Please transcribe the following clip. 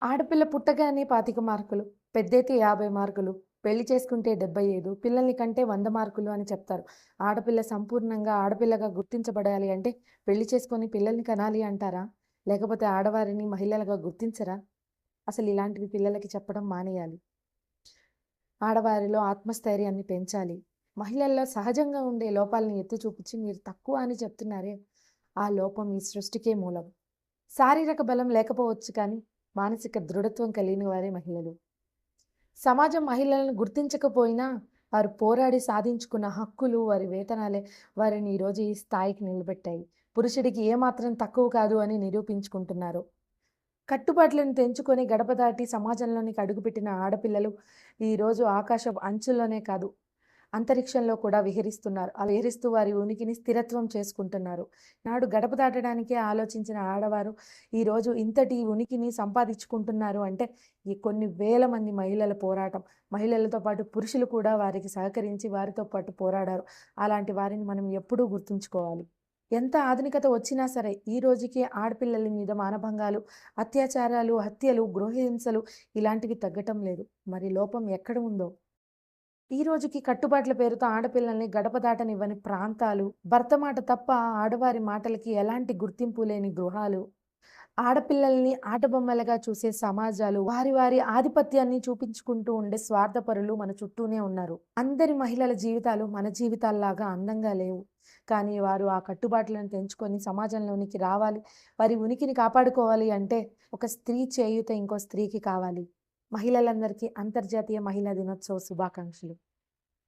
ఆడపిల్ల పుట్టగానే 25 మార్కులు, పెద్దయితే 50 మార్కులు, పెళ్లి చేసుకుంటే 75, పిల్లల్ని కంటే 100 మార్కులు అని చెప్తారు. ఆడపిల్ల సంపూర్ణంగా ఆడపిల్లగా గుర్తించబడాలి అంటే పెళ్లి చేసుకొని పిల్లల్ని కనాలి అంటారా? లేకపోతే ఆడవారిని మహిళలుగా గుర్తించరా? అసలు ఇలాంటివి పిల్లలకి చెప్పడం మానేయాలి. ఆడవారిలో ఆత్మస్థైర్యాన్ని పెంచాలి. మహిళల్లో సహజంగా ఉండే లోపాలను ఎత్తి చూపించి మీరు తక్కువ అని చెప్తున్నారే, ఆ లోపం ఈ సృష్టికే మూలం. శారీరక బలం లేకపోవచ్చు కానీ, మానసిక దృఢత్వం కలిగిన వారే మహిళలు. సమాజం మహిళలను గుర్తించకపోయినా, వారు పోరాడి సాధించుకున్న హక్కులు, వారి వేతనాలే వారిని ఈరోజు ఈ స్థాయికి నిలబెట్టాయి. పురుషుడికి ఏమాత్రం తక్కువ కాదు అని నిరూపించుకుంటున్నారు. కట్టుబాట్లను తెంచుకొని గడప దాటి సమాజంలోనికి అడుగుపెట్టిన ఆడపిల్లలు ఈరోజు ఆకాశపు అంచుల్లోనే కాదు, అంతరిక్షంలో కూడా విహరిస్తున్నారు. అలా విహరిస్తూ వారి ఉనికిని స్థిరత్వం చేసుకుంటున్నారు. నాడు గడప దాటడానికే ఆలోచించిన ఆడవారు ఈరోజు ఇంతటి ఉనికిని సంపాదించుకుంటున్నారు అంటే ఈ కొన్ని వేల మంది మహిళల పోరాటం. మహిళలతో పాటు పురుషులు కూడా వారికి సహకరించి వారితో పాటు పోరాడారు. అలాంటి వారిని మనం ఎప్పుడూ గుర్తుంచుకోవాలి. ఎంత ఆధునికత వచ్చినా సరే ఈ రోజుకి ఆడపిల్లల మీద మానభంగాలు, అత్యాచారాలు, హత్యలు, గృహహింసలు ఇలాంటివి తగ్గటం లేదు. మరి లోపం ఎక్కడ ఉందో? ఈ రోజుకి కట్టుబాట్ల పేరుతో ఆడపిల్లల్ని గడప దాటనివ్వని ప్రాంతాలు, భర్త మాట తప్ప ఆడవారి మాటలకి ఎలాంటి గుర్తింపు లేని గృహాలు, ఆడపిల్లల్ని ఆటబొమ్మలుగా చూసే సమాజాలు, వారి వారి ఆధిపత్యాన్ని చూపించుకుంటూ ఉండే స్వార్థపరులు మన చుట్టూనే ఉన్నారు. అందరి మహిళల జీవితాలు మన జీవితాల్లాగా అందంగా లేవు. కానీ వారు ఆ కట్టుబాట్లను తెంచుకొని సమాజంలోనికి రావాలి. వారి ఉనికిని కాపాడుకోవాలి అంటే ఒక స్త్రీ చేయూత ఇంకో స్త్రీకి కావాలి. మహిళలందరికీ అంతర్జాతీయ మహిళా దినోత్సవ శుభాకాంక్షలు.